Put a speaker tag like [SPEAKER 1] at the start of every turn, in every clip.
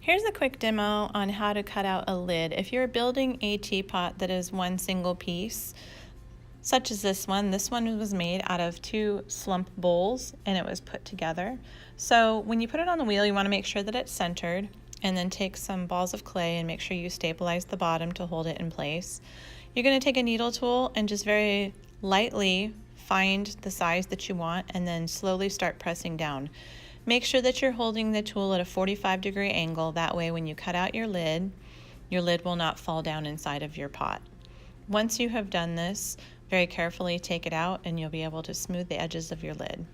[SPEAKER 1] Here's a quick demo on how to cut out a lid. If you're building a teapot that is one single piece, such as this one was made out of 2 slump bowls and it was put together. So when you put it on the wheel, you want to make sure that it's centered, and then take some balls of clay and make sure you stabilize the bottom to hold it in place. You're going to take a needle tool and just very lightly find the size that you want and then slowly start pressing down. Make sure that you're holding the tool at a 45-degree angle. That way when you cut out your lid will not fall down inside of your pot. Once you have done this, very carefully take it out and you'll be able to smooth the edges of your lid.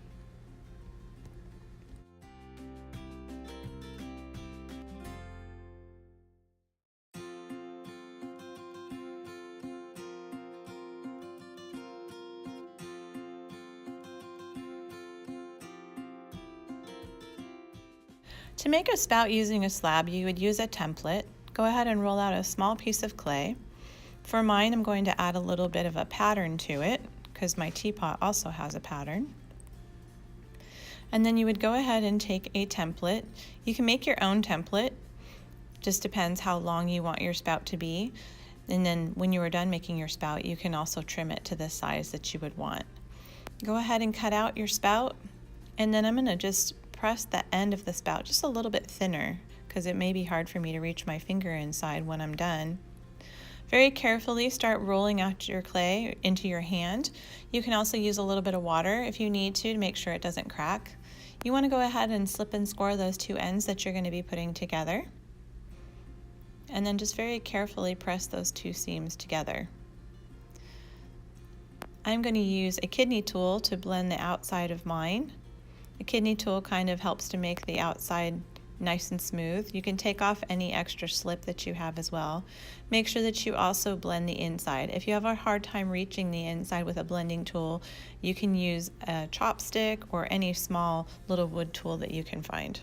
[SPEAKER 1] To make a spout using a slab, you would use a template. Go ahead and roll out a small piece of clay. For mine, I'm going to add a little bit of a pattern to it because my teapot also has a pattern. And then you would go ahead and take a template. You can make your own template, just depends how long you want your spout to be. And then when you are done making your spout, you can also trim it to the size that you would want. Go ahead and cut out your spout, and then I'm going to just press the end of the spout just a little bit thinner because it may be hard for me to reach my finger inside when I'm done. Very carefully start rolling out your clay into your hand. You can also use a little bit of water if you need to make sure it doesn't crack. You want to go ahead and slip and score those 2 ends that you're going to be putting together. And then just very carefully press those 2 seams together. I'm going to use a kidney tool to blend the outside of mine. The kidney tool kind of helps to make the outside nice and smooth. You can take off any extra slip that you have as well. Make sure that you also blend the inside. If you have a hard time reaching the inside with a blending tool, you can use a chopstick or any small little wood tool that you can find.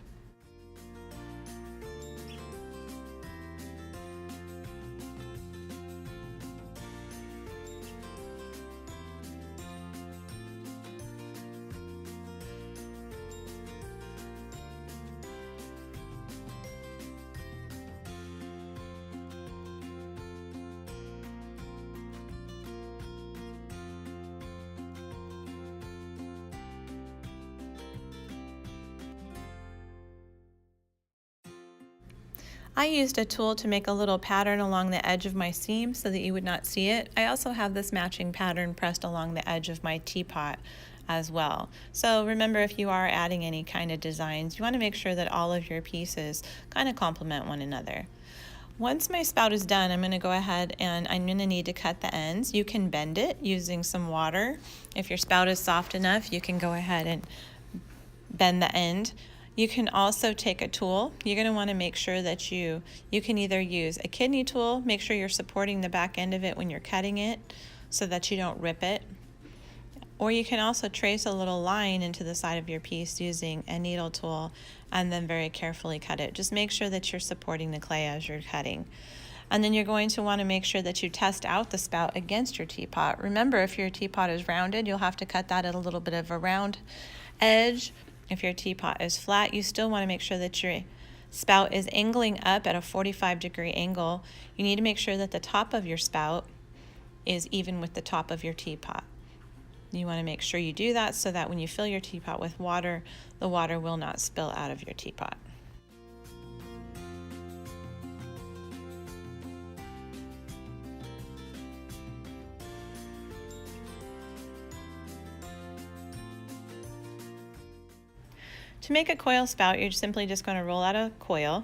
[SPEAKER 1] I used a tool to make a little pattern along the edge of my seam so that you would not see it. I also have this matching pattern pressed along the edge of my teapot as well. So remember, if you are adding any kind of designs, you want to make sure that all of your pieces kind of complement one another. Once my spout is done, I'm going to go ahead and I'm going to need to cut the ends. You can bend it using some water. If your spout is soft enough, you can go ahead and bend the end. You can also take a tool. You're going to want to make sure that you can either use a kidney tool, make sure you're supporting the back end of it when you're cutting it so that you don't rip it. Or you can also trace a little line into the side of your piece using a needle tool and then very carefully cut it. Just make sure that you're supporting the clay as you're cutting. And then you're going to want to make sure that you test out the spout against your teapot. Remember, if your teapot is rounded, you'll have to cut that at a little bit of a round edge. If your teapot is flat, you still want to make sure that your spout is angling up at a 45-degree angle. You need to make sure that the top of your spout is even with the top of your teapot. You want to make sure you do that so that when you fill your teapot with water, the water will not spill out of your teapot. To make a coil spout, you're simply just going to roll out a coil,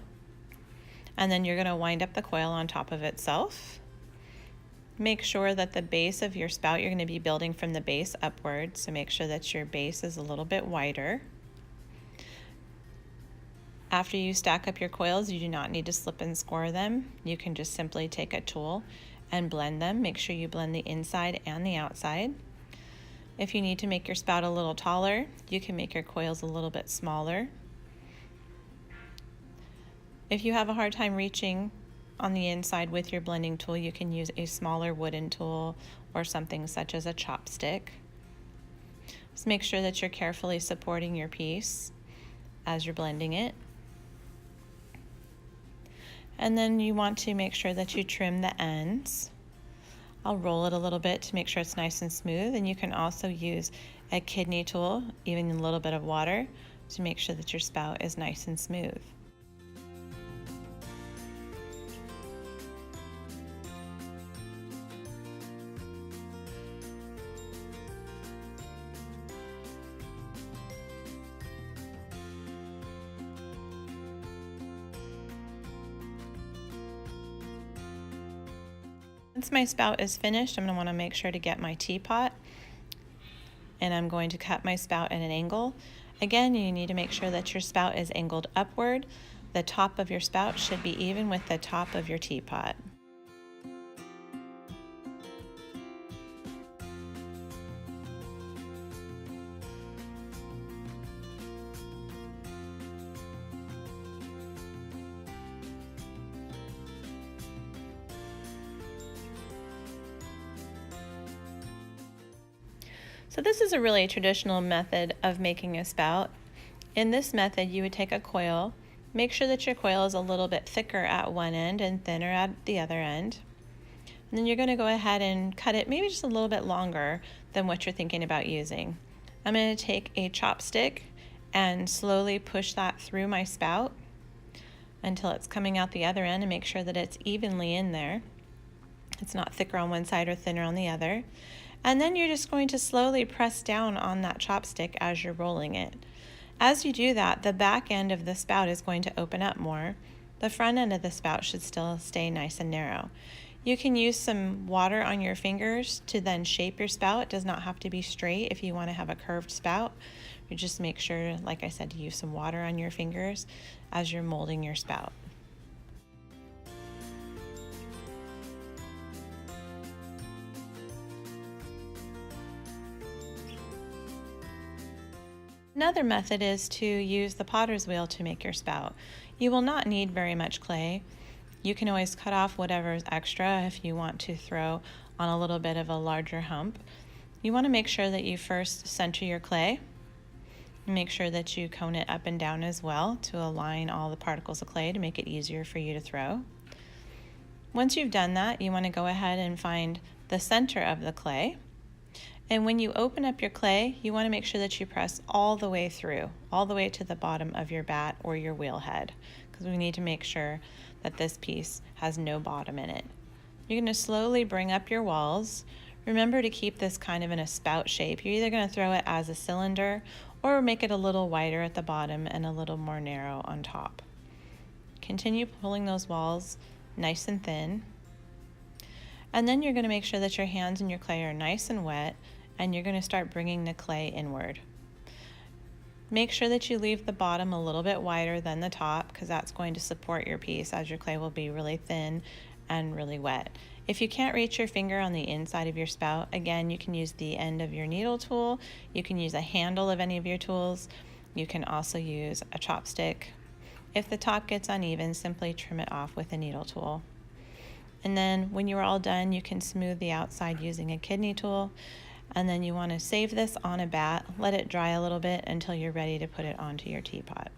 [SPEAKER 1] and then you're going to wind up the coil on top of itself. Make sure that the base of your spout, you're going to be building from the base upward, so make sure that your base is a little bit wider. After you stack up your coils, you do not need to slip and score them. You can just simply take a tool and blend them. Make sure you blend the inside and the outside. If you need to make your spout a little taller, you can make your coils a little bit smaller. If you have a hard time reaching on the inside with your blending tool, you can use a smaller wooden tool or something such as a chopstick. Just make sure that you're carefully supporting your piece as you're blending it. And then you want to make sure that you trim the ends. I'll roll it a little bit to make sure it's nice and smooth, and you can also use a kidney tool, even a little bit of water, to make sure that your spout is nice and smooth. Once my spout is finished, I'm going to want to make sure to get my teapot, and I'm going to cut my spout at an angle. Again, you need to make sure that your spout is angled upward. The top of your spout should be even with the top of your teapot. So this is a really traditional method of making a spout. In this method, you would take a coil, make sure that your coil is a little bit thicker at one end and thinner at the other end. And then you're going to go ahead and cut it maybe just a little bit longer than what you're thinking about using. I'm going to take a chopstick and slowly push that through my spout until it's coming out the other end, and make sure that it's evenly in there. It's not thicker on one side or thinner on the other. And then you're just going to slowly press down on that chopstick as you're rolling it. As you do that, the back end of the spout is going to open up more. The front end of the spout should still stay nice and narrow. You can use some water on your fingers to then shape your spout. It does not have to be straight if you want to have a curved spout. You just make sure, like I said, to use some water on your fingers as you're molding your spout. Another method is to use the potter's wheel to make your spout. You will not need very much clay. You can always cut off whatever is extra if you want to throw on a little bit of a larger hump. You want to make sure that you first center your clay. Make sure that you cone it up and down as well to align all the particles of clay to make it easier for you to throw. Once you've done that, you want to go ahead and find the center of the clay. And when you open up your clay, you want to make sure that you press all the way through, all the way to the bottom of your bat or your wheel head, because we need to make sure that this piece has no bottom in it. You're going to slowly bring up your walls. Remember to keep this kind of in a spout shape. You're either going to throw it as a cylinder or make it a little wider at the bottom and a little more narrow on top. Continue pulling those walls nice and thin. And then you're going to make sure that your hands and your clay are nice and wet, and you're going to start bringing the clay inward. Make sure that you leave the bottom a little bit wider than the top, because that's going to support your piece, as your clay will be really thin and really wet. If you can't reach your finger on the inside of your spout, again, you can use the end of your needle tool. You can use a handle of any of your tools. You can also use a chopstick. If the top gets uneven, simply trim it off with a needle tool. And then when you're all done, you can smooth the outside using a kidney tool. And then you want to save this on a bat, let it dry a little bit until you're ready to put it onto your teapot.